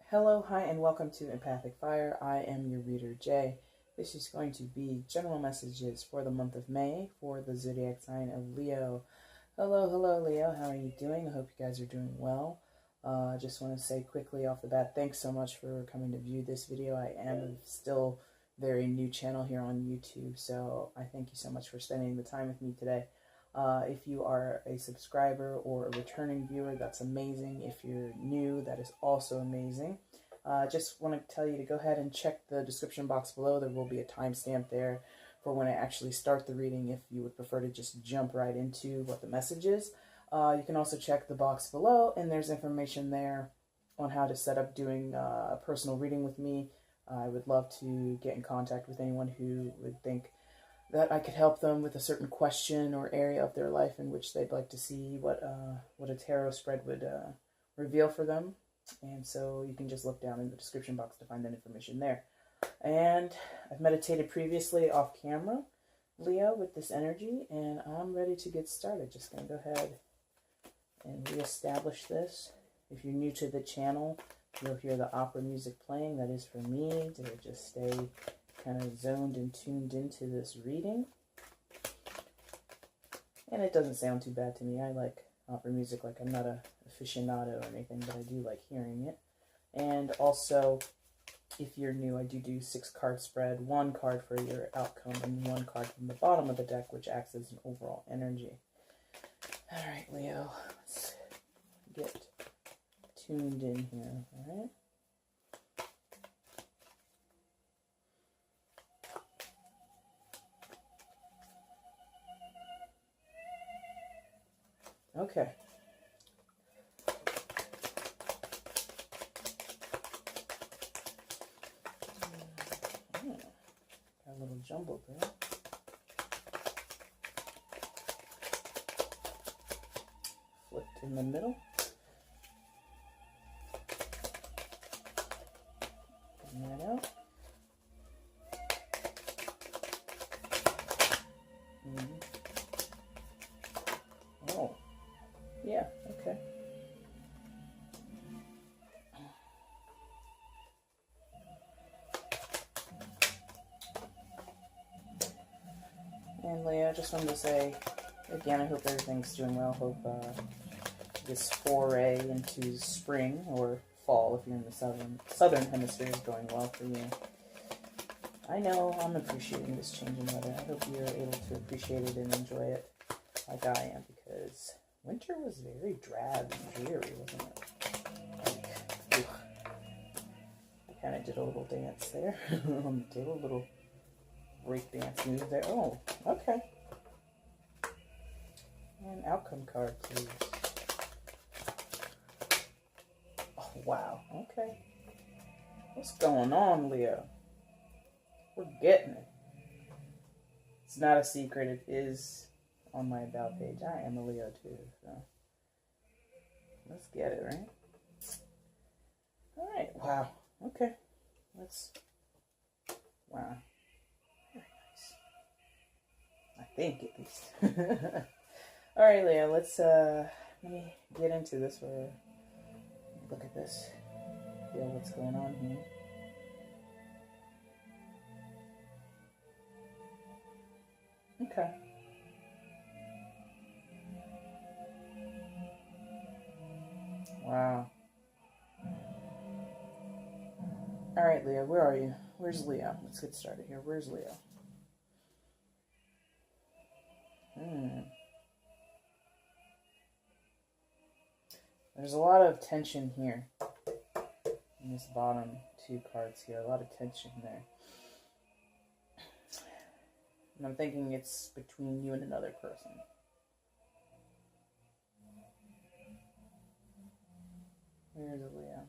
Hello, hi, and welcome to EmpathicFire. I am your reader, Jay. This is going to be general messages for the month of May for the zodiac sign of Leo. Hello, Leo. How are you doing? I hope you guys are doing well. I just want to say quickly off the bat, thanks so much for coming to view this video. I am still very new channel here on YouTube, so I thank you so much for spending the time with me today. If you are a subscriber or a returning viewer, that's amazing. If you're new, that is also amazing. Just want to tell you to go ahead and check the description box below. There will be a timestamp there for when I actually start the reading if you would prefer to just jump right into what the message is. You can also check the box below, and there's information there on how to set up doing a personal reading with me. I would love to get in contact with anyone who would think that I could help them with a certain question or area of their life in which they'd like to see what a tarot spread would reveal for them. And so you can just look down in the description box to find that information there. And I've meditated previously off camera, Leo, with this energy, and I'm ready to get started. Just going to go ahead and reestablish this. If you're new to the channel, you'll hear the opera music playing. That is for me to just stay kind of zoned and tuned into this reading. And it doesn't sound too bad to me. I like opera music. Like, I'm not a aficionado or anything, but I do like hearing it. And also, if you're new, I do 6 card spread, 1 card for your outcome and 1 card from the bottom of the deck, which acts as an overall energy. All right, Leo, let's get tuned in here. All right. Okay. Got a little jumbled there. Flipped in the middle. Bring that out. Oh. Yeah, okay. And Leo, I just wanted to say, again, I hope everything's doing well. Hope this foray into spring or fall, if you're in the southern hemisphere, is going well for you. I know I'm appreciating this change in weather. I hope you're able to appreciate it and enjoy it like I am, because winter was very drab and dreary, wasn't it? Like, I kind of did a little dance there on the table, a little break dance move there. Oh, okay. And outcome card, please. Oh, wow. Okay. What's going on, Leo? We're getting it. It's not a secret. It is on my about page. I am a Leo too, so let's get it, right? All right. Wow. Okay. Wow. Very nice. I think, at least. All right, Leo. Let me get into this. Look at this. Feel what's going on here. Okay. Wow. All right, Leo, where are you? Where's Leo? Let's get started here. Where's Leo? There's a lot of tension here in this bottom 2 cards here. A lot of tension there. And I'm thinking it's between you and another person. Where's Leo?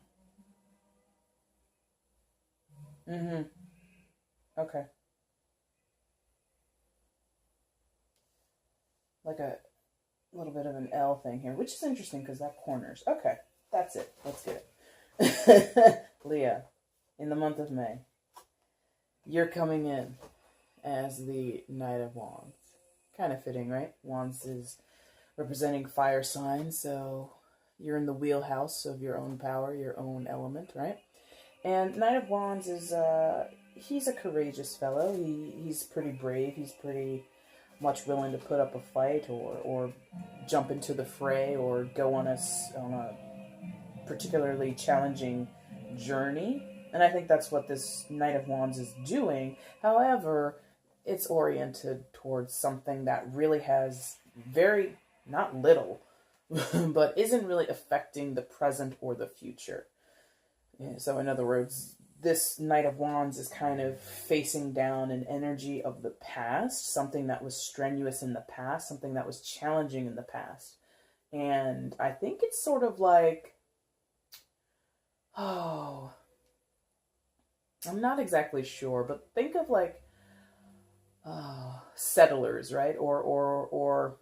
Okay. Like a little bit of an L thing here, which is interesting because that corners. Okay, that's it. Let's get it. Leo, in the month of May, you're coming in as the Knight of Wands. Kind of fitting, right? Wands is representing fire signs, so you're in the wheelhouse of your own power, your own element, right? And Knight of Wands is, he's a courageous fellow. He's pretty brave. He's pretty much willing to put up a fight or jump into the fray or go on a particularly challenging journey. And I think that's what this Knight of Wands is doing. However, it's oriented towards something that really has very, not little, but isn't really affecting the present or the future. Yeah, so in other words, this Knight of Wands is kind of facing down an energy of the past, something that was strenuous in the past, something that was challenging in the past. And I think it's sort of like, oh, I'm not exactly sure, but think of like settlers, right? Or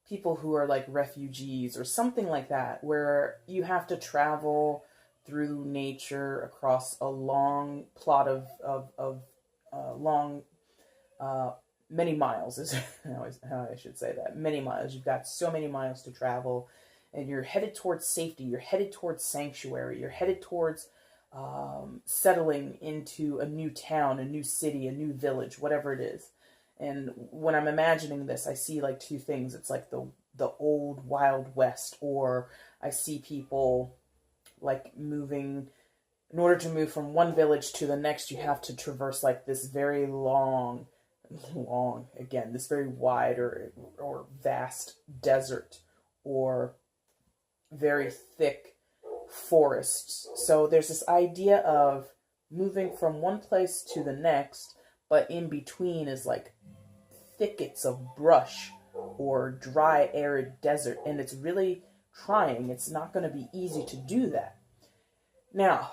people who are like refugees or something like that, where you have to travel through nature across a long plot of long, many miles is how I should say that. Many miles. You've got so many miles to travel, and you're headed towards safety. You're headed towards sanctuary. You're headed towards settling into a new town, a new city, a new village, whatever it is. And when I'm imagining this, I see like two things. It's like the old Wild West, or I see people like moving. In order to move from one village to the next, you have to traverse like this very long, again, this very wide or vast desert, or very thick forests. So there's this idea of moving from one place to the next, but in between is like thickets of brush or dry, arid desert. And it's really trying. It's not going to be easy to do that. Now,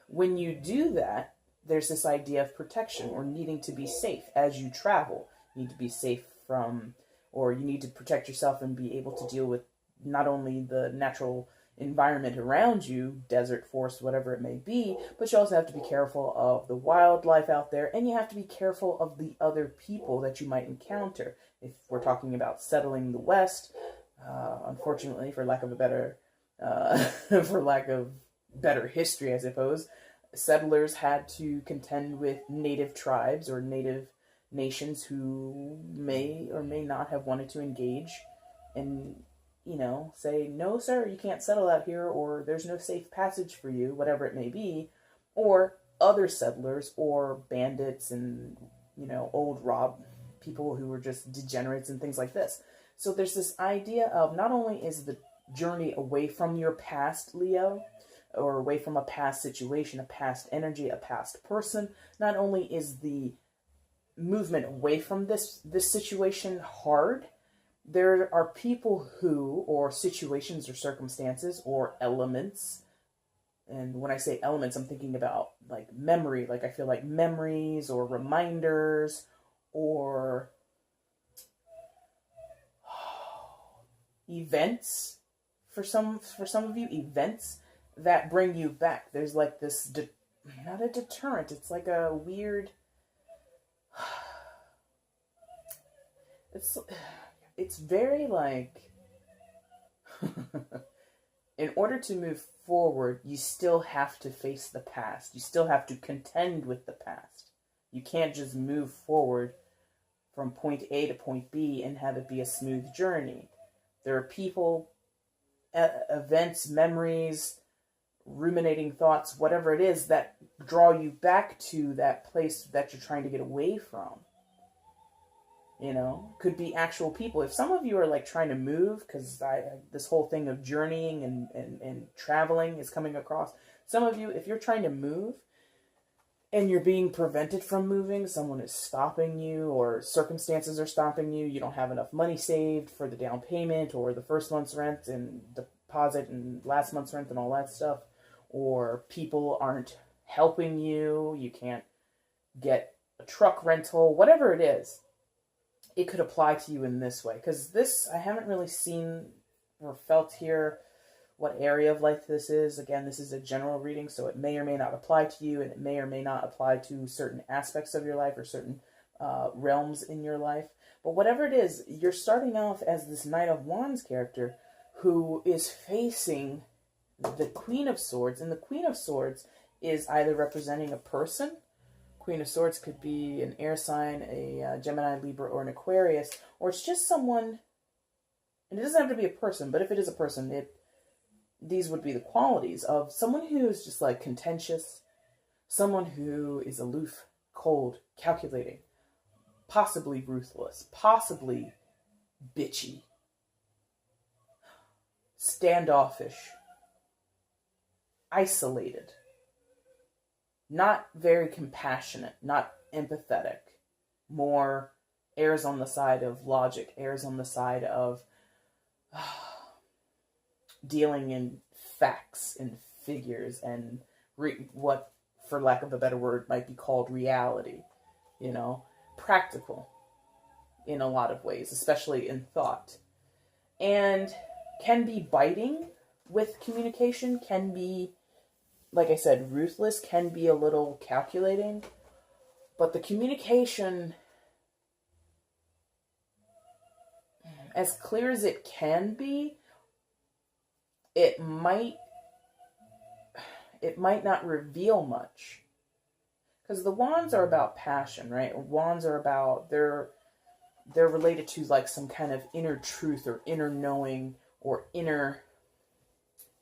when you do that, there's this idea of protection or needing to be safe as you travel. You need to be safe from, or you need to protect yourself and be able to deal with not only the natural environment around you, desert, forest, whatever it may be, but you also have to be careful of the wildlife out there, and you have to be careful of the other people that you might encounter. If we're talking about settling the West, unfortunately, for lack of better history, I suppose, settlers had to contend with native tribes or native nations who may or may not have wanted to engage and, say, no, sir, you can't settle out here, or there's no safe passage for you, whatever it may be, or other settlers or bandits and, old people who were just degenerates and things like this. So there's this idea of not only is the journey away from your past, Leo, or away from a past situation, a past energy, a past person, not only is the movement away from this situation hard, there are people who, or situations or circumstances or elements, and when I say elements, I'm thinking about like memory, like I feel like memories or reminders or events, for some of you, events that bring you back. There's like this, not a deterrent, it's like a weird, it's very like, in order to move forward, you still have to face the past. You still have to contend with the past. You can't just move forward from point A to point B and have it be a smooth journey. There are people, events, memories, ruminating thoughts, whatever it is, that draw you back to that place that you're trying to get away from. Could be actual people. If some of you are like trying to move, because this whole thing of journeying and traveling is coming across. Some of you, if you're trying to move and you're being prevented from moving, someone is stopping you, or circumstances are stopping you, you don't have enough money saved for the down payment or the first month's rent and deposit and last month's rent and all that stuff, or people aren't helping you, you can't get a truck rental, whatever it is, it could apply to you in this way. Because this, I haven't really seen or felt here what area of life this is. Again, this is a general reading, so it may or may not apply to you, and it may or may not apply to certain aspects of your life or certain realms in your life. But whatever it is, you're starting off as this Knight of Wands character who is facing the Queen of Swords. And the Queen of Swords is either representing a person. Queen of Swords could be an air sign, a Gemini, Libra, or an Aquarius, or it's just someone, and it doesn't have to be a person, but if it is a person, these would be the qualities of someone who's just like contentious, someone who is aloof, cold, calculating, possibly ruthless, possibly bitchy, standoffish, isolated, not very compassionate, not empathetic, more errs on the side of logic, errs on the side of dealing in facts and figures and what, for lack of a better word, might be called reality, practical in a lot of ways, especially in thought, and can be biting with communication, can be, like I said, ruthless, can be a little calculating, but the communication, as clear as it can be, it might not reveal much. Because the wands are about passion, right? Wands are about, they're related to like some kind of inner truth or inner knowing or inner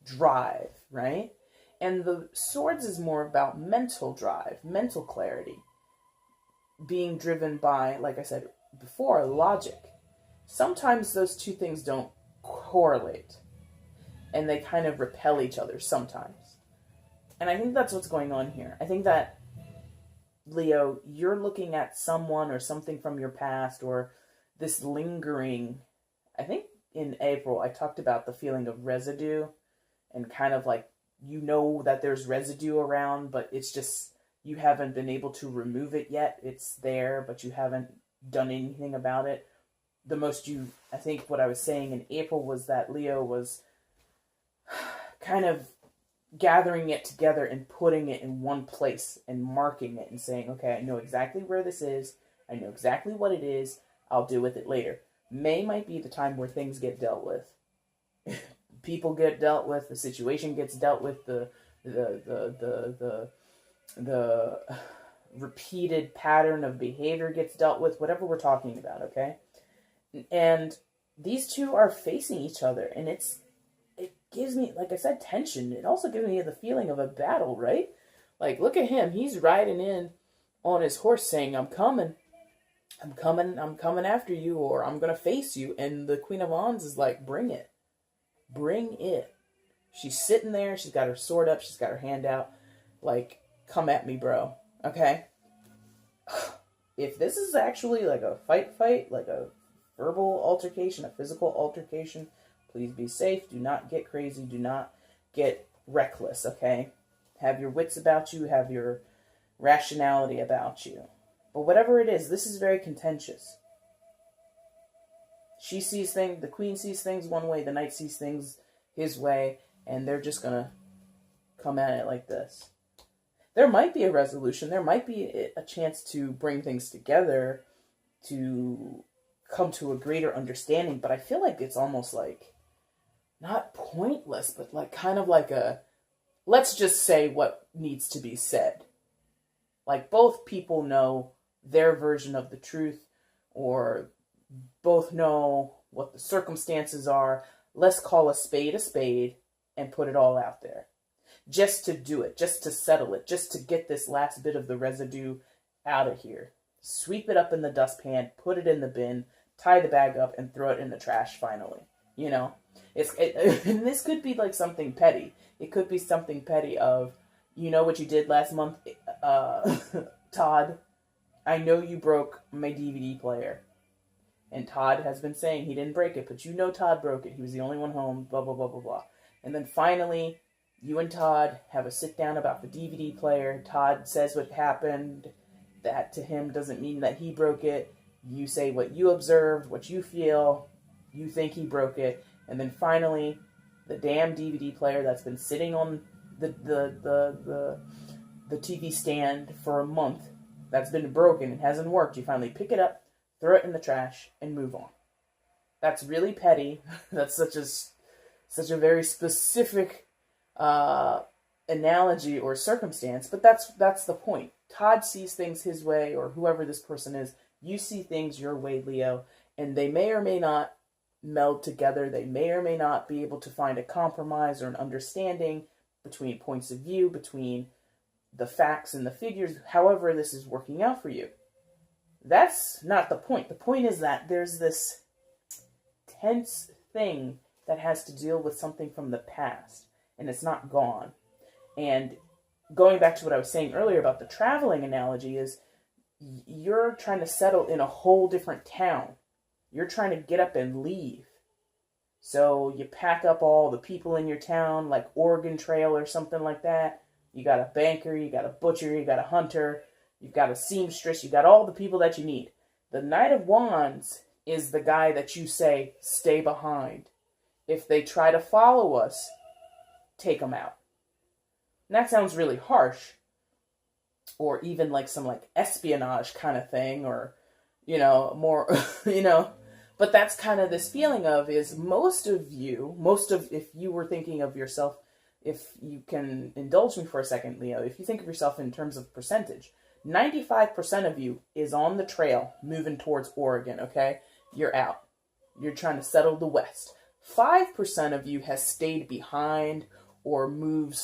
drive, right? And the swords is more about mental drive, mental clarity, being driven by, like I said before, logic. Sometimes those two things don't correlate, and they kind of repel each other sometimes. And I think that's what's going on here. I think that, Leo, you're looking at someone or something from your past, or this lingering, I think in April I talked about the feeling of residue, and kind of like, that there's residue around, but it's just, you haven't been able to remove it yet. It's there, but you haven't done anything about it. I think what I was saying in April was that Leo was kind of gathering it together and putting it in one place and marking it and saying, okay, I know exactly where this is. I know exactly what it is. I'll deal with it later. May might be the time where things get dealt with. People get dealt with, the situation gets dealt with, the repeated pattern of behavior gets dealt with, whatever we're talking about, okay? And these two are facing each other, and it gives me, like I said, tension. It also gives me the feeling of a battle, right? Like, look at him. He's riding in on his horse saying, I'm coming after you, or I'm going to face you. And the Queen of Wands is like, bring it. Bring it. She's sitting there. She's got her sword up. She's got her hand out. Like, come at me, bro. Okay? If this is actually like a fight, like a verbal altercation, a physical altercation, please be safe. Do not get crazy. Do not get reckless, okay? Have your wits about you. Have your rationality about you. But whatever it is, this is very contentious. She sees things, the queen sees things one way, the knight sees things his way, and they're just going to come at it like this. There might be a resolution. There might be a chance to bring things together, to come to a greater understanding, but I feel like it's almost like, not pointless, but like kind of like a, let's just say what needs to be said. Like, both people know their version of the truth, or both know what the circumstances are. Let's call a spade and put it all out there. Just to do it, just to settle it, just to get this last bit of the residue out of here. Sweep it up in the dustpan, put it in the bin, tie the bag up, and throw it in the trash finally. You know? And this could be like something petty. It could be something petty of, you know what you did last month, Todd? I know you broke my DVD player. And Todd has been saying he didn't break it, but you know Todd broke it. He was the only one home, blah, blah, blah, blah, blah. And then finally, you and Todd have a sit down about the DVD player. Todd says what happened. That to him doesn't mean that he broke it. You say what you observed, what you feel. You think he broke it. And then finally, the damn DVD player that's been sitting on the TV stand for a month, that's been broken and hasn't worked, you finally pick it up, throw it in the trash, and move on. That's really petty. That's such a very specific analogy or circumstance, but that's the point. Todd sees things his way, or whoever this person is. You see things your way, Leo, and they may or may not meld together. They may or may not be able to find a compromise or an understanding between points of view, between the facts and the figures, however this is working out for you. That's not the point. The point is that there's this tense thing that has to deal with something from the past, and it's not gone. And going back to what I was saying earlier about the traveling analogy is you're trying to settle in a whole different town. You're trying to get up and leave. So you pack up all the people in your town, like Oregon Trail or something like that. You got a banker, you got a butcher, you got a hunter, you've got a seamstress, you got all the people that you need. The Knight of Wands is the guy that you say, stay behind. If they try to follow us, take them out. And that sounds really harsh. Or even like some like espionage kind of thing, or, more, But that's kind of this feeling of is if you were thinking of yourself, if you can indulge me for a second, Leo, if you think of yourself in terms of percentage, 95% of you is on the trail moving towards Oregon, okay? You're out. You're trying to settle the West. 5% of you has stayed behind or moved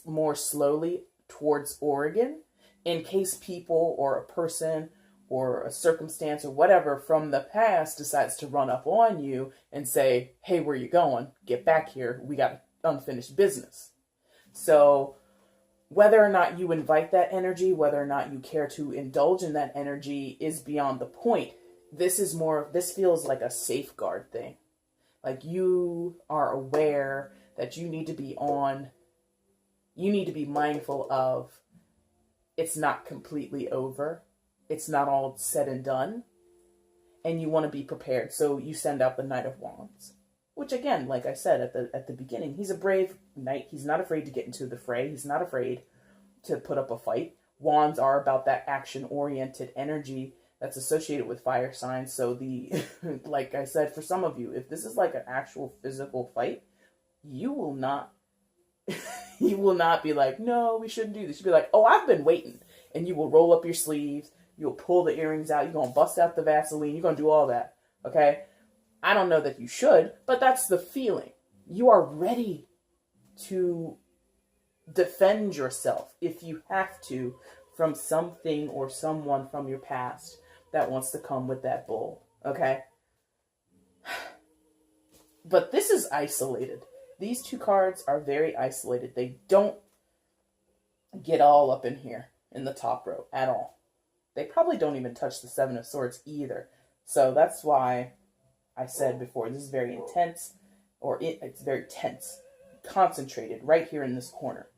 more slowly towards Oregon in case people or a person or a circumstance or whatever from the past decides to run up on you and say, hey, where you going? Get back here. We got unfinished business. So whether or not you invite that energy, whether or not you care to indulge in that energy is beyond the point. This feels like a safeguard thing. Like you are aware that you need to be mindful of it's not completely over. It's not all said and done. And you want to be prepared. So you send out the Knight of Wands. Which again, like I said at the beginning, he's a brave knight. He's not afraid to get into the fray. He's not afraid to put up a fight. Wands are about that action-oriented energy that's associated with fire signs. So like I said, for some of you, if this is like an actual physical fight, you will not be like, no, we shouldn't do this. You'll be like, oh, I've been waiting. And you will roll up your sleeves. You'll pull the earrings out. You're going to bust out the Vaseline. You're going to do all that. Okay? I don't know that you should, but that's the feeling. You are ready to defend yourself if you have to from something or someone from your past that wants to come with that bull. Okay? But this is isolated. These two cards are very isolated. They don't get all up in here in the top row at all. They probably don't even touch the Seven of Swords either. So that's why I said before, this is very intense, it's very tense, concentrated right here in this corner,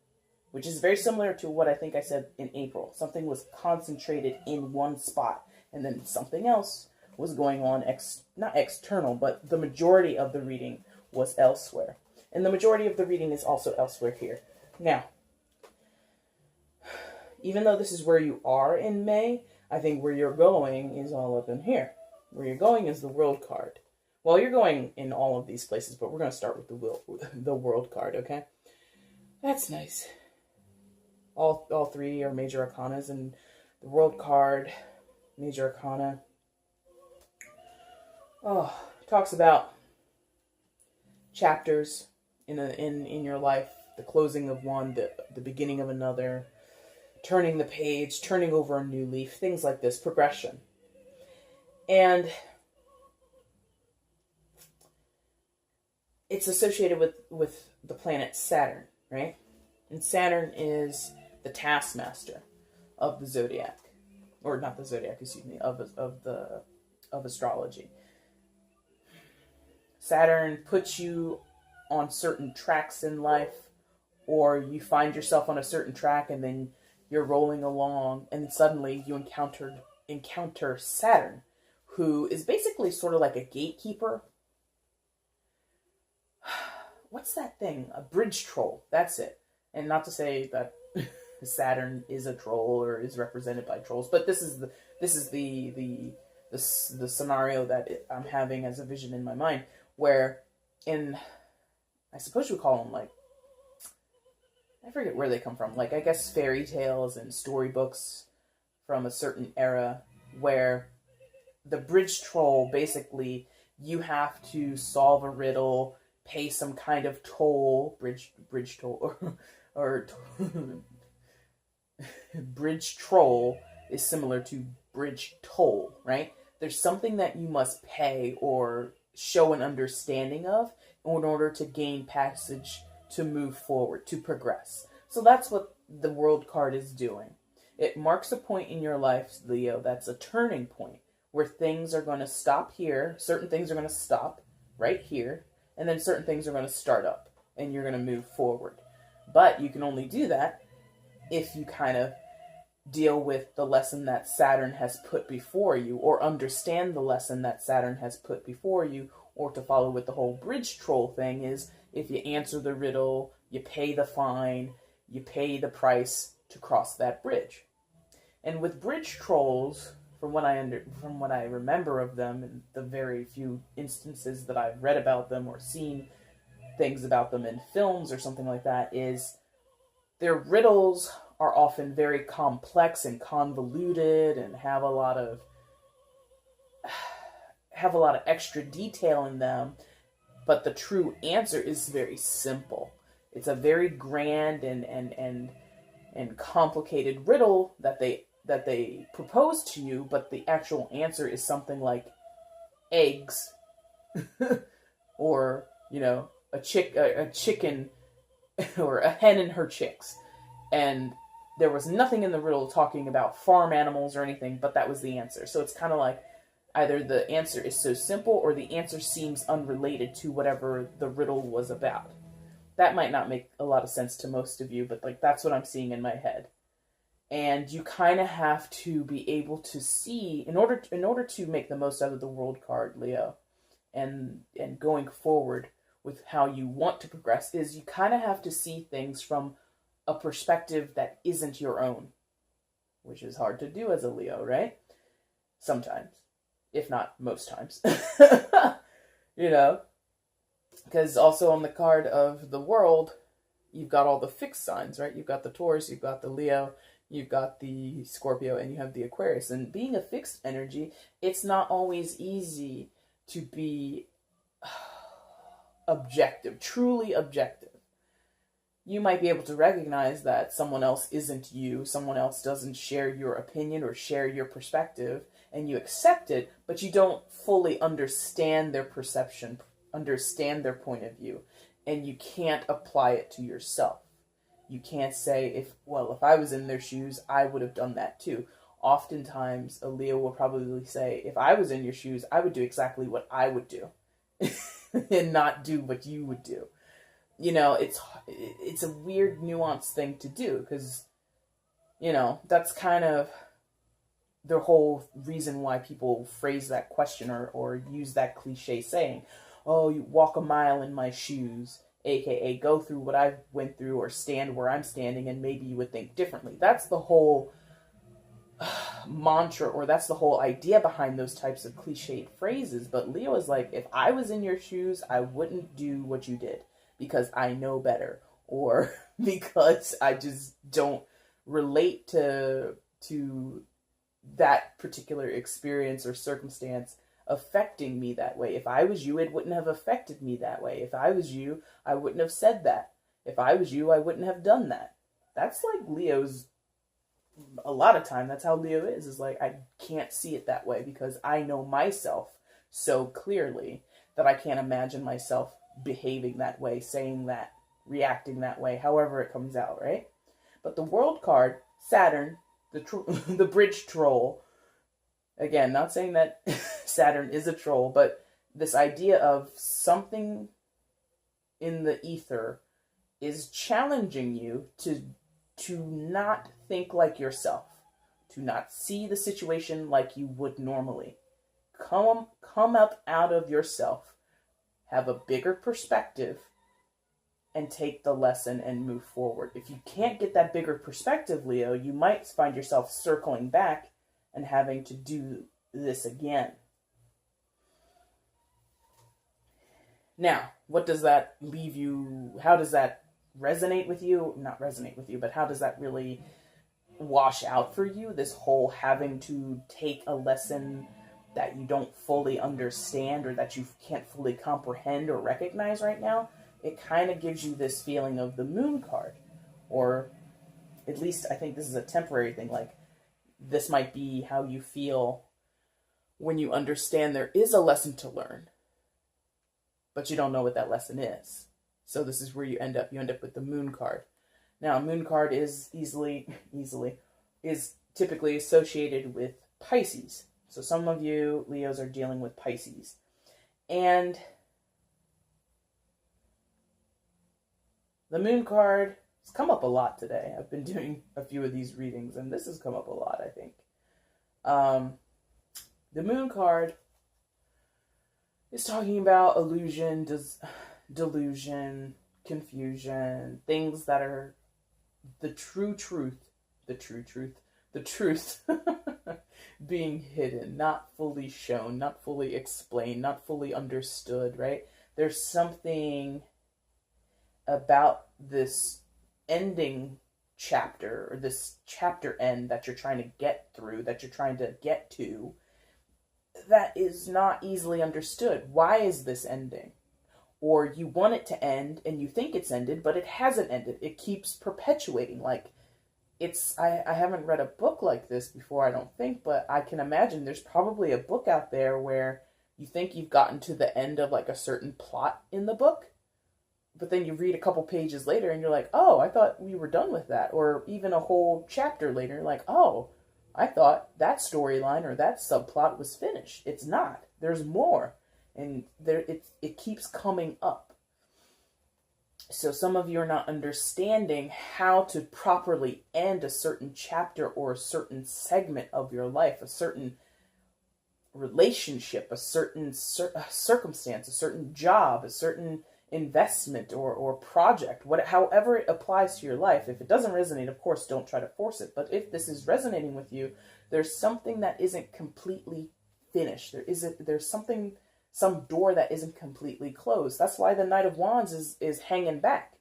which is very similar to what I think I said in April. Something was concentrated in one spot, and then something else was going on, not external, but the majority of the reading was elsewhere. And the majority of the reading is also elsewhere here. Now, even though this is where you are in May, I think where you're going is all up in here. Where you're going is the World card. Well, you're going in all of these places, but we're going to start with the World card, okay? That's nice. All three are major arcanas, and the World card, major arcana, talks about chapters in your life, the closing of one, the beginning of another, turning the page, turning over a new leaf, things like this, progression. And it's associated with the planet Saturn, right? And Saturn is the taskmaster of the zodiac, or not the zodiac, excuse me, of astrology. Saturn puts you on certain tracks in life, or you find yourself on a certain track and then you're rolling along and suddenly you encounter Saturn, who is basically sort of like a gatekeeper. What's that thing? A bridge troll. That's it. And not to say that Saturn is a troll or is represented by trolls, but this is the scenario that I'm having as a vision in my mind, where I suppose you would call them like I forget where they come from. Like, I guess fairy tales and storybooks from a certain era where the bridge troll, basically, you have to solve a riddle, pay some kind of toll, bridge toll, or bridge troll is similar to bridge toll, right? There's something that you must pay or show an understanding of in order to gain passage, to move forward, to progress. So that's what the world card is doing. It marks a point in your life, Leo, that's a turning point where things are going to stop here. Certain things are going to stop right here. And then certain things are going to start up and you're going to move forward. But you can only do that if you kind of deal with the lesson that Saturn has put before you, or understand the lesson that Saturn has put before you, or to follow with the whole bridge troll thing is, if you answer the riddle, you pay the fine, you pay the price to cross that bridge. And with bridge trolls, from what I remember of them, and the very few instances that I've read about them or seen things about them in films or something like that, is their riddles are often very complex and convoluted and have a lot of extra detail in them, but the true answer is very simple. It's a very grand and complicated riddle that they propose to you, but the actual answer is something like eggs, or a chicken, or a hen and her chicks, and there was nothing in the riddle talking about farm animals or anything, but that was the answer. So it's kind of like either the answer is so simple or the answer seems unrelated to whatever the riddle was about. That might not make a lot of sense to most of you, but like that's what I'm seeing in my head. And you kind of have to be able to see, in order to make the most out of the world card, Leo, and going forward with how you want to progress, is you kind of have to see things from a perspective that isn't your own, which is hard to do as a Leo, right? Sometimes, if not most times. Because also on the card of the world, you've got all the fixed signs, right? You've got the Taurus, you've got the Leo, you've got the Scorpio, and you have the Aquarius. And being a fixed energy, it's not always easy to be objective, truly objective. You might be able to recognize that someone else isn't you, someone else doesn't share your opinion or share your perspective, and you accept it, but you don't fully understand their perception, understand their point of view, and you can't apply it to yourself. You can't say, if I was in their shoes, I would have done that too. Oftentimes, a Leo will probably say, if I was in your shoes, I would do exactly what I would do, and not do what you would do. It's a weird, nuanced thing to do, because, that's kind of the whole reason why people phrase that question or use that cliche saying, oh, you walk a mile in my shoes, aka go through what I went through or stand where I'm standing and maybe you would think differently. That's the whole mantra, or that's the whole idea behind those types of cliched phrases. But Leo is like, if I was in your shoes, I wouldn't do what you did because I know better, or because I just don't relate to that particular experience or circumstance affecting me that way. If I was you, it wouldn't have affected me that way. If I was you, I wouldn't have said that. If I was you, I wouldn't have done that. That's like Leo's, a lot of time, that's how Leo is like, I can't see it that way because I know myself so clearly that I can't imagine myself behaving that way, saying that, reacting that way, however it comes out, right? But the world card, Saturn, the bridge troll, again, not saying that Saturn is a troll, but this idea of something in the ether is challenging you to not think like yourself, to not see the situation like you would normally. Come up out of yourself, have a bigger perspective, and take the lesson and move forward. If you can't get that bigger perspective, Leo, you might find yourself circling back and having to do this again. Now, what does that leave you? How does that resonate with you? Not resonate with you, but how does that really wash out for you? This whole having to take a lesson that you don't fully understand or that you can't fully comprehend or recognize right now. It kind of gives you this feeling of the moon card. Or at least I think this is a temporary thing. Like, this might be how you feel when you understand there is a lesson to learn, but you don't know what that lesson is. So this is where you end up. You end up with the moon card. Now, a moon card is is typically associated with Pisces. So some of you, Leos, are dealing with Pisces. And the moon card has come up a lot today. I've been doing a few of these readings, and this has come up a lot, I think. The moon card is talking about illusion, delusion, confusion, things that are the truth being hidden, not fully shown, not fully explained, not fully understood, right? There's something about this ending chapter, or this chapter end that you're trying to get through, that you're trying to get to, that is not easily understood. Why is this ending? Or you want it to end and you think it's ended, but it hasn't ended. It keeps perpetuating. Like, I haven't read a book like this before, I don't think, but I can imagine there's probably a book out there where you think you've gotten to the end of like a certain plot in the book, but then you read a couple pages later and you're like, oh, I thought we were done with that. Or even a whole chapter later, you're like, oh, I thought that storyline or that subplot was finished. It's not. There's more. And it keeps coming up. So some of you are not understanding how to properly end a certain chapter or a certain segment of your life, a certain relationship, a certain circumstance, a certain job, a certain investment or project, however it applies to your life. If it doesn't resonate, of course, don't try to force it. But if this is resonating with you, there's something that isn't completely finished. There's some door that isn't completely closed. That's why the Knight of Wands is hanging back.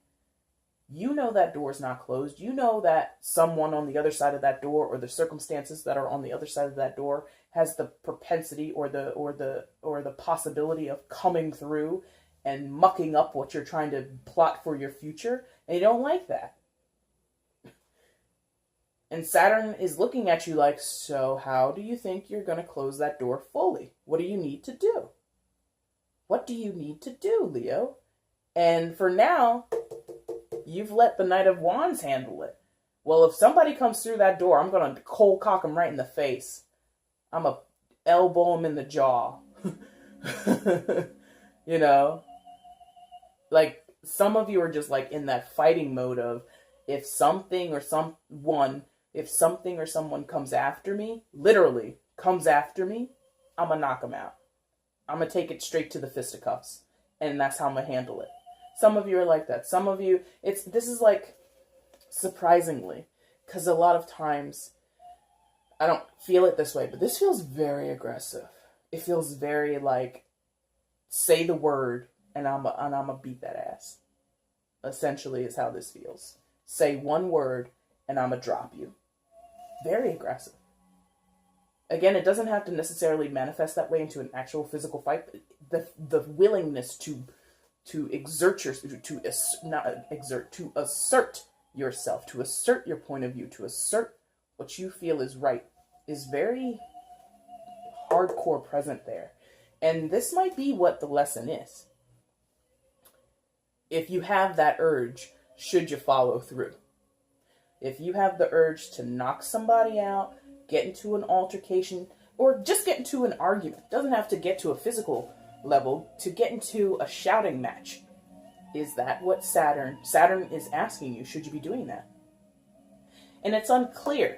You know that door's not closed. You know that someone on the other side of that door, or the circumstances that are on the other side of that door, has the propensity or the possibility of coming through and mucking up what you're trying to plot for your future, and you don't like that. And Saturn is looking at you like, so how do you think you're going to close that door fully? What do you need to do? What do you need to do, Leo? And for now, you've let the Knight of Wands handle it. Well, if somebody comes through that door, I'm going to cold cock them right in the face. I'm going to elbow them in the jaw. You know? Like, some of you are just like in that fighting mode of, if something or someone comes after me, literally comes after me, I'm going to knock them out. I'm going to take it straight to the fisticuffs. And that's how I'm going to handle it. Some of you are like that. Some of you, this is like, surprisingly, because a lot of times, I don't feel it this way, but this feels very aggressive. It feels very like, say the word, and I'm going to beat that ass. Essentially is how this feels. Say one word, and I'm going to drop you. Very aggressive. Again, it doesn't have to necessarily manifest that way into an actual physical fight. The willingness to assert yourself, to assert your point of view, to assert what you feel is right, is very hardcore present there. And this might be what the lesson is. If you have that urge, should you follow through? If you have the urge to knock somebody out, get into an altercation, or just get into an argument. It doesn't have to get to a physical level, to get into a shouting match. Is that what Saturn is asking you? Should you be doing that? And it's unclear,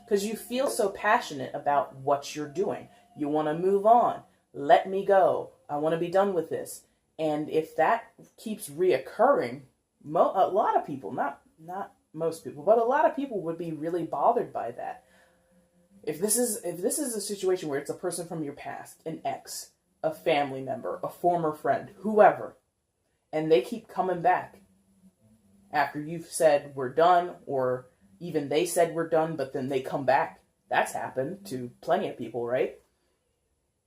because you feel so passionate about what you're doing. You want to move on. Let me go. I want to be done with this. And if that keeps reoccurring, a lot of people, not most people, but a lot of people would be really bothered by that. If this is a situation where it's a person from your past, an ex, a family member, a former friend, whoever, and they keep coming back, after you've said we're done, or even they said we're done, but then they come back. That's happened to plenty of people, right?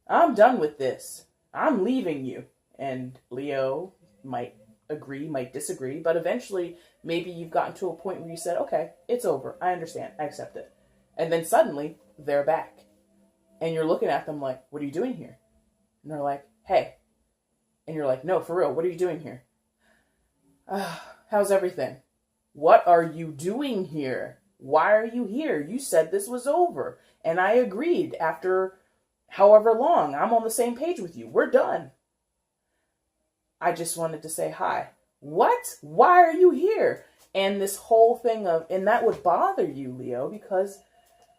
I'm done with this. I'm leaving you. And Leo might agree, might disagree, but eventually maybe you've gotten to a point where you said, okay, it's over. I understand. I accept it. And then suddenly they're back. And you're looking at them like, what are you doing here? And they're like, hey. And you're like, no, for real, what are you doing here? How's everything? What are you doing here? Why are you here? You said this was over. And I agreed after however long. I'm on the same page with you. We're done. I just wanted to say hi. What? Why are you here? And this whole thing of, and that would bother you, Leo, because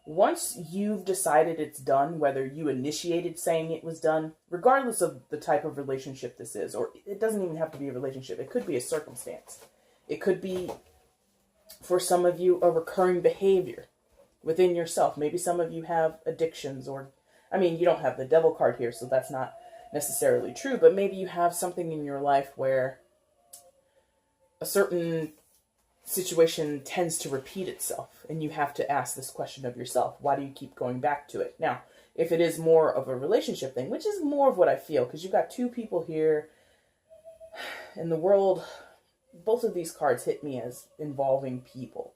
once you've decided it's done, whether you initiated saying it was done, regardless of the type of relationship this is, or it doesn't even have to be a relationship. It could be a circumstance. It could be, for some of you, a recurring behavior within yourself. Maybe some of you have addictions, or, I mean, you don't have the devil card here, so that's not necessarily true, but maybe you have something in your life where a certain situation tends to repeat itself, and you have to ask this question of yourself. Why do you keep going back to it? Now, if it is more of a relationship thing, which is more of what I feel, because you've got two people here in the world, both of these cards hit me as involving people.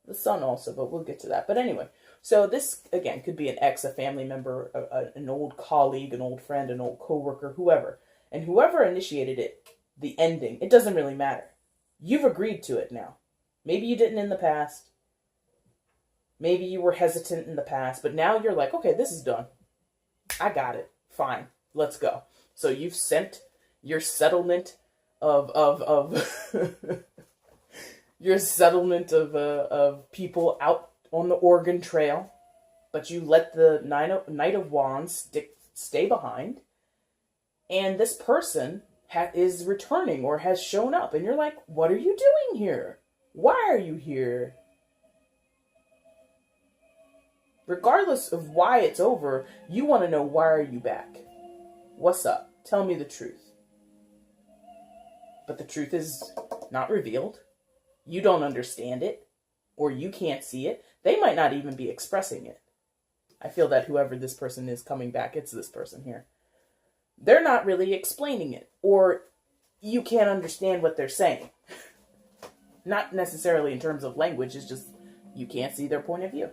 The sun also, but we'll get to that. But anyway, so this, again, could be an ex, a family member, an old colleague, an old friend, an old coworker, whoever. And whoever initiated it, the ending, it doesn't really matter. You've agreed to it now. Maybe you didn't in the past. Maybe you were hesitant in the past, but now you're like, okay, this is done. I got it. Fine. Let's go. So you've sent your settlement of your settlement of people out on the Oregon Trail, but you let the Knight of Wands stay behind, and this person is returning or has shown up, and you're like, what are you doing here? Why are you here? Regardless of why it's over, you want to know, why are you back? What's up? Tell me the truth. But the truth is not revealed. You don't understand it, or you can't see it. They might not even be expressing it. I feel that whoever this person is coming back, it's this person here. They're not really explaining it, or you can't understand what they're saying. Not necessarily in terms of language, it's just you can't see their point of view.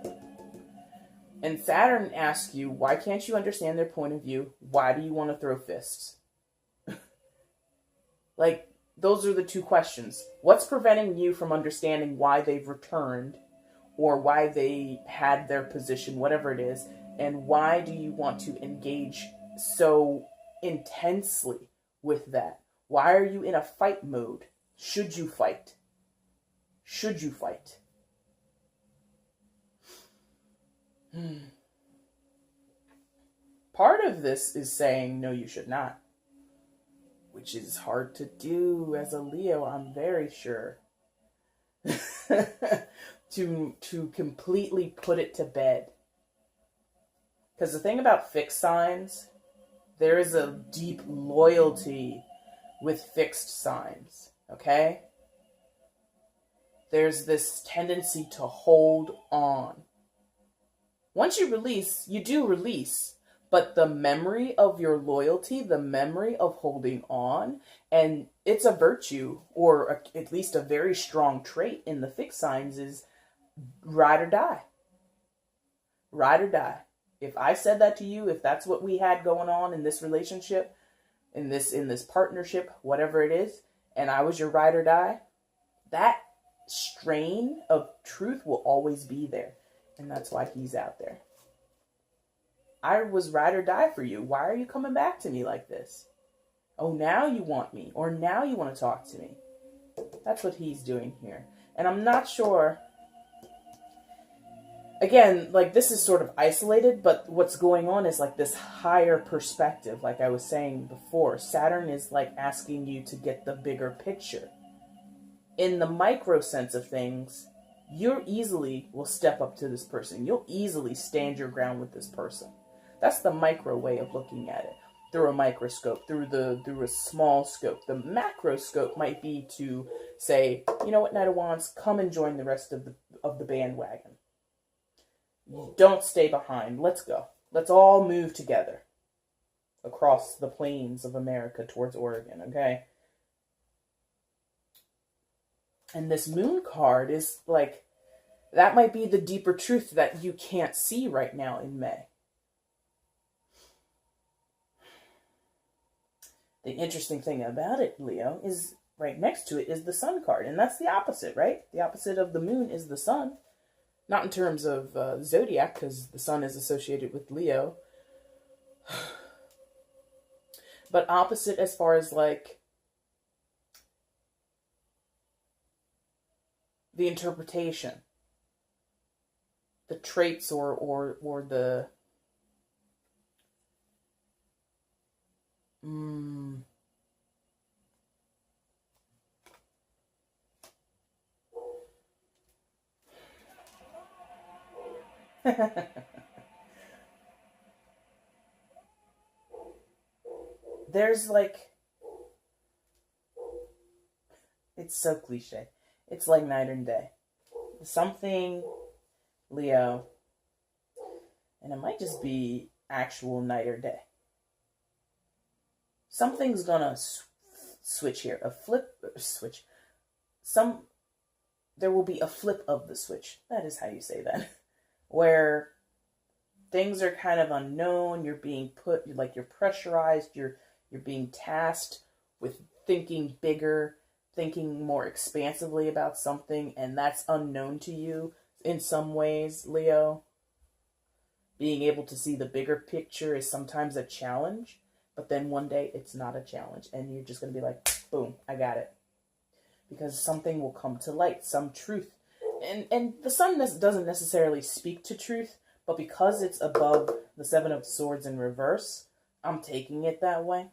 And Saturn asks you, why can't you understand their point of view? Why do you want to throw fists? Like, those are the two questions. What's preventing you from understanding why they've returned, or why they had their position, whatever it is, and why do you want to engage so intensely with that? Why are you in a fight mode? Should you fight? Should you fight? Part of this is saying, no, you should not. Which is hard to do as a Leo, I'm very sure. to completely put it to bed. Because the thing about fixed signs, there is a deep loyalty with fixed signs, okay? There's this tendency to hold on. Once you release, you do release. But the memory of your loyalty, the memory of holding on, and it's a virtue, or at least a very strong trait in the fixed signs, is ride or die. Ride or die. If I said that to you, if that's what we had going on in this relationship, in this partnership, whatever it is, and I was your ride or die, that strain of truth will always be there. And that's why he's out there. I was ride or die for you. Why are you coming back to me like this? Oh, now you want me, or now you want to talk to me. That's what he's doing here. And I'm not sure, again, like, this is sort of isolated, but what's going on is like this higher perspective. Like I was saying before, Saturn is like asking you to get the bigger picture. In the micro sense of things, you easily will step up to this person. You'll easily stand your ground with this person. That's the micro way of looking at it. through a microscope, through a small scope. The macroscope might be to say, you know what, Knight of Wands, come and join the rest of the bandwagon. Don't stay behind. Let's go. Let's all move together across the plains of America towards Oregon, okay? And this moon card is like, that might be the deeper truth that you can't see right now in May. The interesting thing about it, Leo, is right next to it is the sun card. And that's the opposite, right? The opposite of the moon is the sun. Not in terms of zodiac, because the sun is associated with Leo. But opposite as far as like the interpretation, the traits or the there's like, it's so cliche. It's like night and day. Something, Leo, and it might just be actual night or day. Something's gonna switch here. Switch. There will be a flip of the switch. That is how you say that. Where things are kind of unknown. You're being you're pressurized. You're being tasked with thinking bigger, thinking more expansively about something, and that's unknown to you in some ways, Leo. Being able to see the bigger picture is sometimes a challenge, but then one day it's not a challenge, and you're just going to be like, boom, I got it. Because something will come to light, some truth. And the sun doesn't necessarily speak to truth, but because it's above the Seven of Swords in reverse, I'm taking it that way.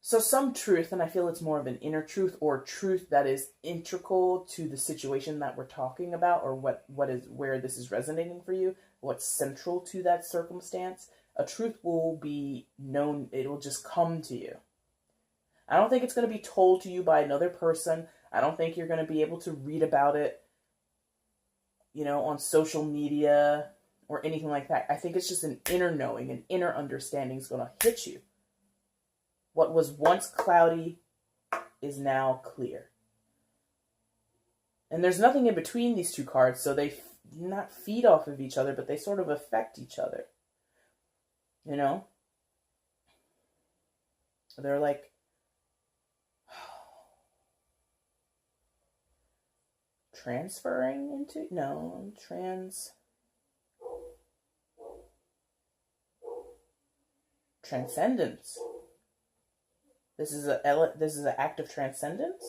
So some truth, and I feel it's more of an inner truth or truth that is integral to the situation that we're talking about, or where this is resonating for you, what's central to that circumstance. A truth will be known, it'll just come to you. I don't think it's going to be told to you by another person. I don't think you're going to be able to read about it, on social media or anything like that. I think it's just an inner knowing, an inner understanding is going to hit you. What was once cloudy is now clear. And there's nothing in between these two cards, so they not feed off of each other, but they sort of affect each other. They're like transferring into transcendence. This is an act of transcendence.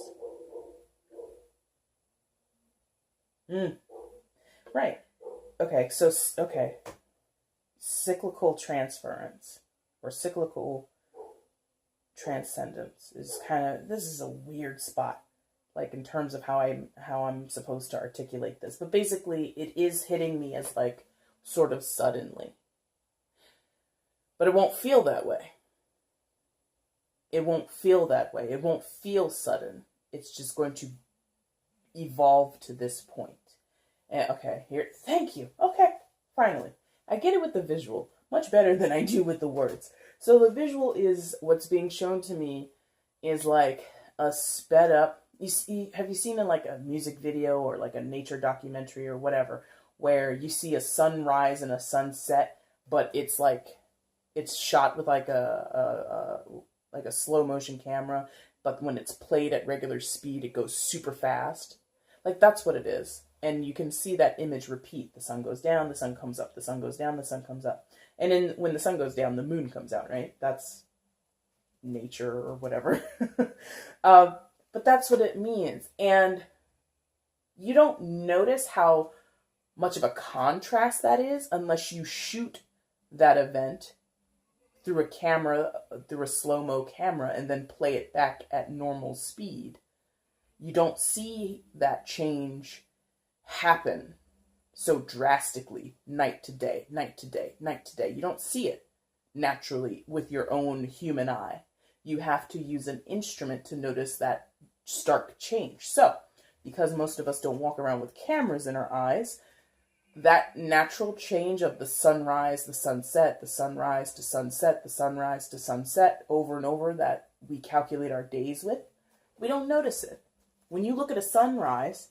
Right. Okay. So cyclical transference or cyclical transcendence is this is a weird spot, like in terms of how I'm supposed to articulate this. But basically, it is hitting me as like sort of suddenly. But it won't feel that way. It won't feel that way. It won't feel sudden. It's just going to evolve to this point. Okay, here. Thank you. Okay, finally. I get it with the visual much better than I do with the words. So the visual is what's being shown to me is like a sped up. Have you seen in like a music video or like a nature documentary or whatever, where you see a sunrise and a sunset, but it's shot with like a slow motion camera, but when it's played at regular speed, it goes super fast. Like that's what it is. And you can see that image repeat. The sun goes down, the sun comes up, the sun goes down, the sun comes up. And then when the sun goes down, the moon comes out, right? That's nature or whatever. But that's what it means. And you don't notice how much of a contrast that is unless you shoot that event through a camera, through a slow-mo camera, and then play it back at normal speed. You don't see that change happen so drastically, night to day, night to day, night to day. You don't see it naturally with your own human eye. You have to use an instrument to notice that stark change. So, because most of us don't walk around with cameras in our eyes, that natural change of the sunrise, the sunset, the sunrise to sunset, the sunrise to sunset, over and over, that we calculate our days with, we don't notice it. When you look at a sunrise,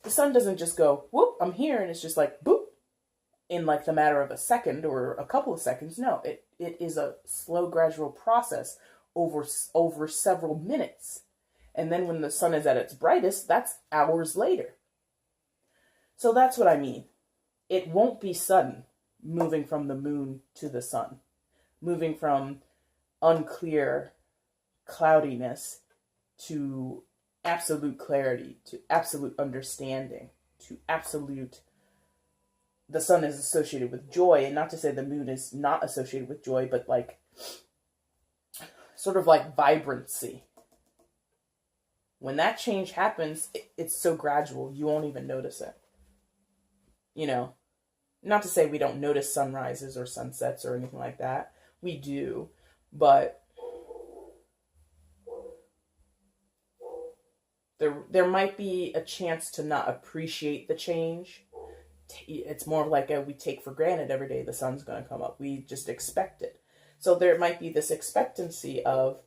the sun doesn't just go, whoop, I'm here, and it's just like, boop, in like the matter of a second or a couple of seconds. No, it is a slow, gradual process over several minutes. And then when the sun is at its brightest, that's hours later. So that's what I mean. It won't be sudden, moving from the moon to the sun, moving from unclear cloudiness to absolute clarity, to absolute understanding, to absolute... The sun is associated with joy, and not to say the moon is not associated with joy, but like, sort of like vibrancy. When that change happens, it's so gradual, you won't even notice it. You know, not to say we don't notice sunrises or sunsets or anything like that. We do, but there might be a chance to not appreciate the change. It's more like we take for granted every day the sun's going to come up. We just expect it. So there might be this expectancy of,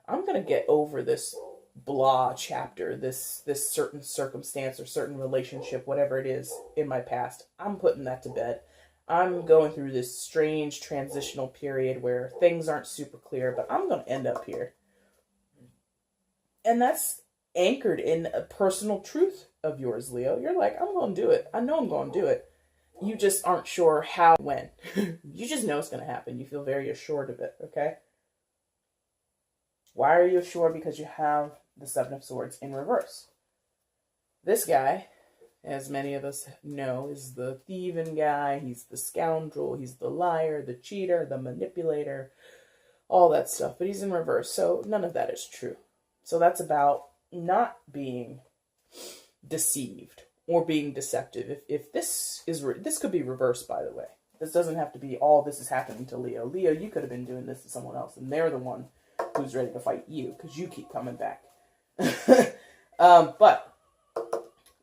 I'm going to get over this blah chapter, this certain circumstance or certain relationship, whatever it is in my past. I'm putting that to bed. I'm going through this strange transitional period where things aren't super clear, but I'm going to end up here. And that's anchored in a personal truth of yours, Leo. You're like, I'm going to do it. I know I'm going to do it. You just aren't sure how, when. You just know it's going to happen. You feel very assured of it, okay? Why are you assured? Because you have the Seven of Swords in reverse. This guy, as many of us know, is the thieving guy. He's the scoundrel. He's the liar, the cheater, the manipulator, all that stuff. But he's in reverse, so none of that is true. So that's about not being deceived or being deceptive. If this could be reversed, by the way. This doesn't have to be all this is happening to Leo. Leo, you could have been doing this to someone else, and they're the one who's ready to fight you because you keep coming back. But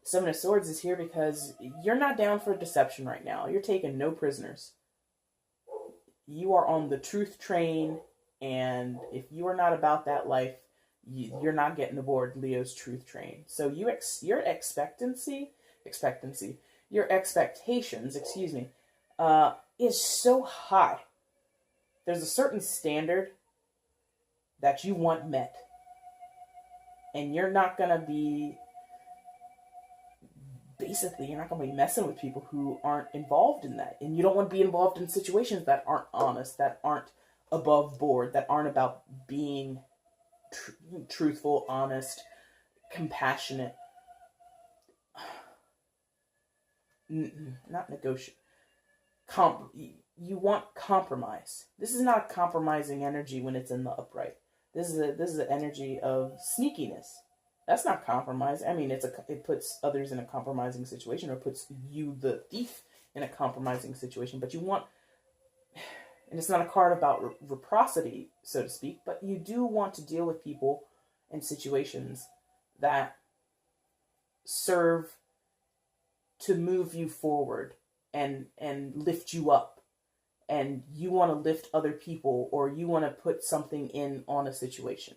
Seven of Swords is here because you're not down for deception right now. You're taking no prisoners. You are on the truth train, and if you are not about that life, you're not getting aboard Leo's truth train. So your expectations, is so high. There's a certain standard that you want met. And you're not going to be, basically, you're not going to be messing with people who aren't involved in that. And you don't want to be involved in situations that aren't honest, that aren't above board, that aren't about being truthful, honest, compassionate, not negotiate. You want compromise. This is not compromising energy when it's in the upright. This is an energy of sneakiness. That's not compromise. I mean, it puts others in a compromising situation, or puts you, the thief, in a compromising situation. But you want, and it's not a card about reciprocity, so to speak, but you do want to deal with people and situations that serve to move you forward and lift you up. And you want to lift other people, or you want to put something in on a situation.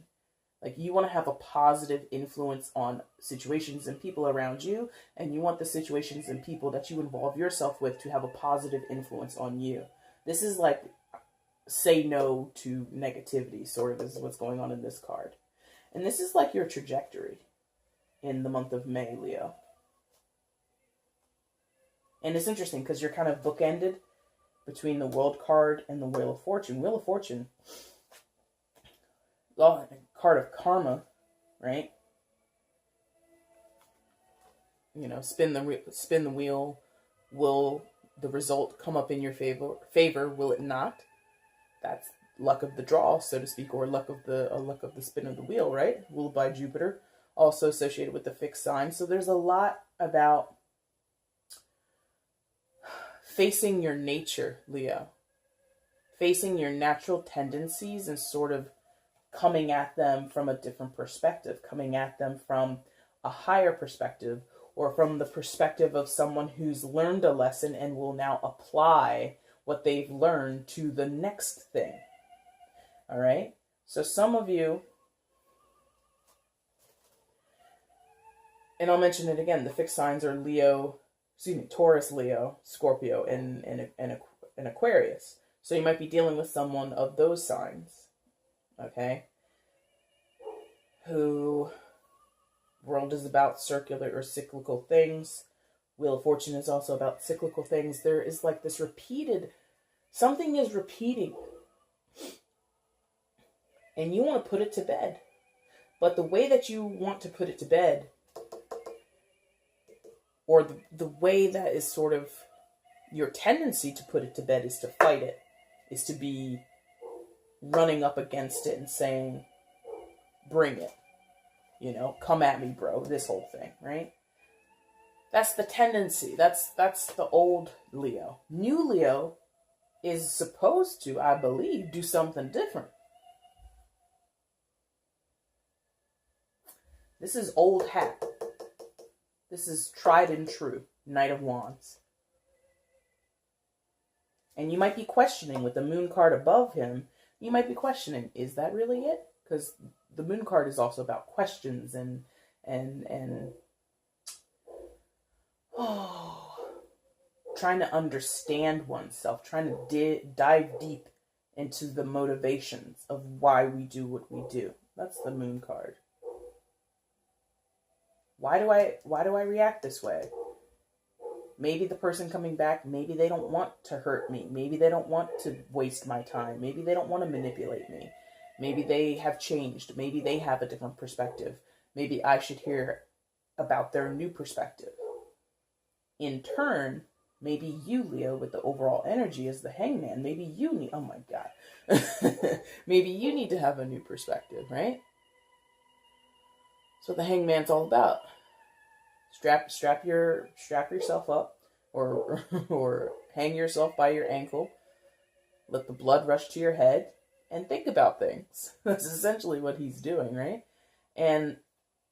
Like, you want to have a positive influence on situations and people around you, and you want the situations and people that you involve yourself with to have a positive influence on you. This is like, say no to negativity, sort of, is what's going on in this card. And this is like your trajectory in the month of May, Leo. And it's interesting because you're kind of bookended between the World card and the Wheel of Fortune. Wheel of Fortune, well, card of karma, right? You know, spin the wheel. Will the result come up in your favor? Will it not? That's luck of the draw, so to speak, or luck of the spin of the wheel, right? Ruled by Jupiter, also associated with the fixed sign. So there's a lot about facing your nature, Leo. facing your natural tendencies and sort of coming at them from a different perspective, coming at them from a higher perspective, or from the perspective of someone who's learned a lesson and will now apply what they've learned to the next thing. All right? So some of you, and I'll mention it again, the fixed signs are Taurus, Leo, Scorpio, and Aquarius. So you might be dealing with someone of those signs, okay? Who world is about circular or cyclical things. Wheel of Fortune is also about cyclical things. There is like this something is repeating. And you want to put it to bed. But the way that you want to put it to bed, or the way that is sort of your tendency to put it to bed, is to fight it, is to be running up against it and saying, bring it. You know, come at me, bro, this whole thing, right? That's the tendency. That's the old Leo. New Leo is supposed to, I believe, do something different. This is old hat. This is tried and true, Knight of Wands. And you might be questioning with the moon card above him, you might be questioning, is that really it? Because the moon card is also about questions and trying to understand oneself, trying to dive deep into the motivations of why we do what we do. That's the moon card. Why do I react this way? Maybe the person coming back, maybe they don't want to hurt me. Maybe they don't want to waste my time. Maybe they don't want to manipulate me. Maybe they have changed. Maybe they have a different perspective. Maybe I should hear about their new perspective. In turn, maybe you, Leo, with the overall energy as the hangman, maybe you need, oh my God, maybe you need to have a new perspective, right? That's what the hangman's all about. Strap yourself up, or hang yourself by your ankle. Let the blood rush to your head and think about things. That's essentially what he's doing, right? And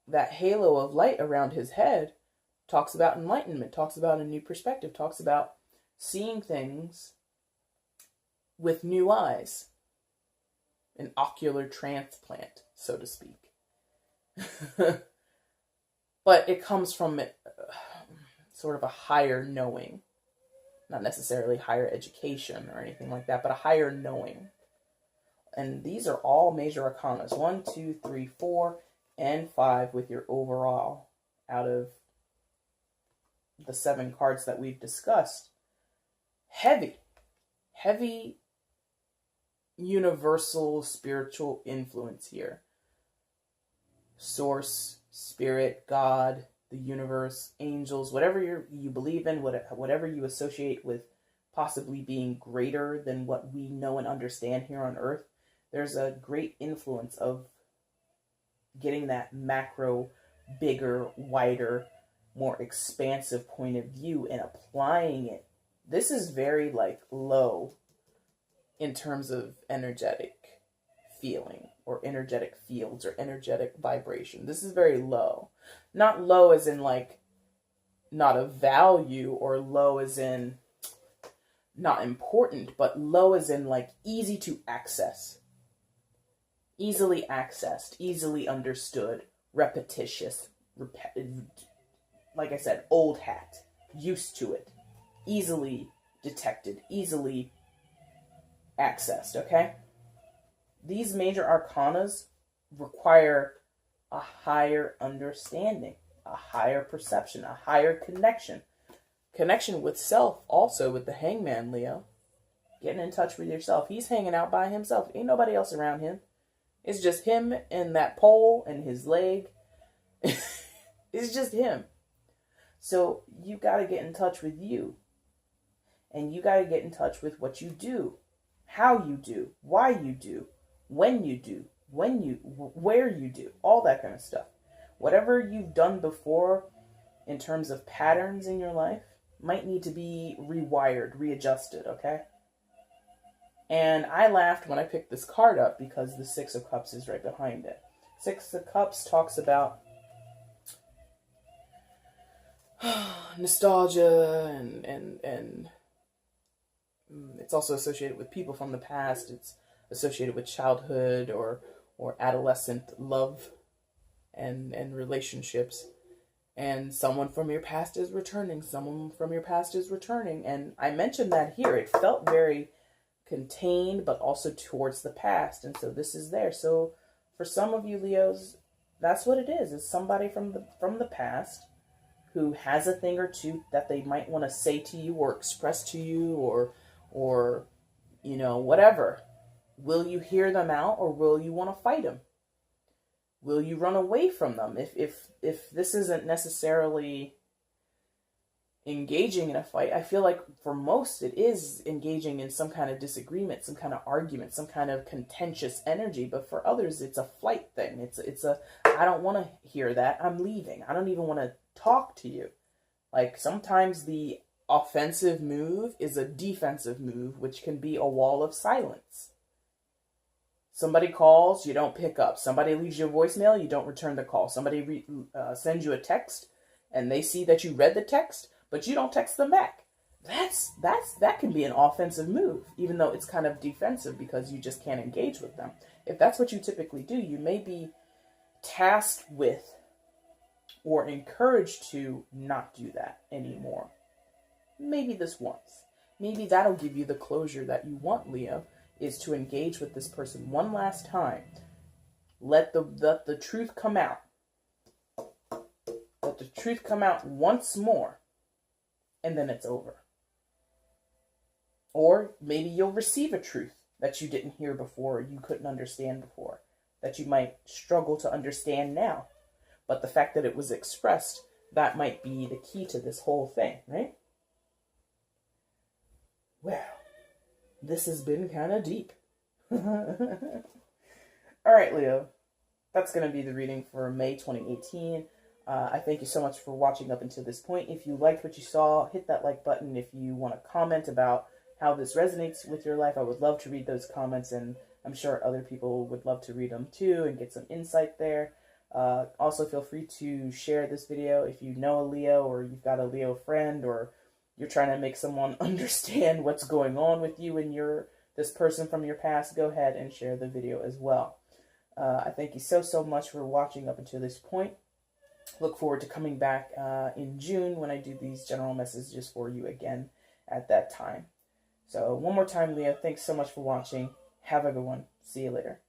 that halo of light around his head talks about enlightenment, talks about a new perspective, talks about seeing things with new eyes. An ocular transplant, so to speak. But it comes from sort of a higher knowing. Not necessarily higher education or anything like that, but a higher knowing. And these are all major arcanas. 1, 2, 3, 4, and 5 with your overall out of the 7 cards that we've discussed. Heavy universal spiritual influence here. Source, spirit, God, the universe, angels, whatever you believe in, whatever you associate with possibly being greater than what we know and understand here on Earth, there's a great influence of getting that macro, bigger, wider, more expansive point of view and applying it. This is very low in terms of energetic feeling or energetic fields or energetic vibration. This is very low. Not low as in not of value, or low as in not important, but low as in easy to access. Easily accessed, easily understood, repetitious, like I said, old hat, used to it, easily detected, easily accessed, okay? These major arcanas require a higher understanding, a higher perception, a higher connection. Connection with self, also with the hangman, Leo. Getting in touch with yourself. He's hanging out by himself. Ain't nobody else around him. It's just him and that pole and his leg. It's just him. So you got to get in touch with you. And you got to get in touch with what you do, how you do, why you do, when you do, where you do, all that kind of stuff. Whatever you've done before in terms of patterns in your life might need to be rewired, readjusted, okay? And I laughed when I picked this card up because the Six of Cups is right behind it. Six of Cups talks about nostalgia and it's also associated with people from the past. It's associated with childhood or adolescent love and relationships. And someone from your past is returning. Someone from your past is returning. And I mentioned that here. It felt very contained, but also towards the past. And so this is there. So for some of you Leos, that's what it is. It's somebody from the past who has a thing or two that they might want to say to you or express to you or you know, whatever. Will you hear them out, or will you want to fight them? Will you run away from them? If this isn't necessarily engaging in a fight, I feel like for most it is engaging in some kind of disagreement, some kind of argument, some kind of contentious energy. But for others, it's a flight thing. It's a I don't want to hear that. I'm leaving. I don't even want to talk to you. Like sometimes the offensive move is a defensive move, which can be a wall of silence. Somebody calls, you don't pick up. Somebody leaves you a voicemail, you don't return the call. Somebody sends you a text, and they see that you read the text, but you don't text them back. That can be an offensive move, even though it's kind of defensive because you just can't engage with them. If that's what you typically do, you may be tasked with or encouraged to not do that anymore. Maybe this once. Maybe that'll give you the closure that you want, Leo, is to engage with this person one last time. Let the truth come out. Let the truth come out once more, and then it's over. Or maybe you'll receive a truth that you didn't hear before, or you couldn't understand before, that you might struggle to understand now. But the fact that it was expressed, that might be the key to this whole thing, right? Well, this has been kind of deep. All right, Leo. That's going to be the reading for May 2018. I thank you so much for watching up until this point. If you liked what you saw, hit that like button. If you want to comment about how this resonates with your life, I would love to read those comments, and I'm sure other people would love to read them too and get some insight there. Also, feel free to share this video if you know a Leo, or you've got a Leo friend, or you're trying to make someone understand what's going on with you and this person from your past. Go ahead and share the video as well. I thank you so much for watching up until this point. Look forward to coming back in June when I do these general messages for you again at that time. So one more time, Leo, thanks so much for watching. Have a good one. See you later.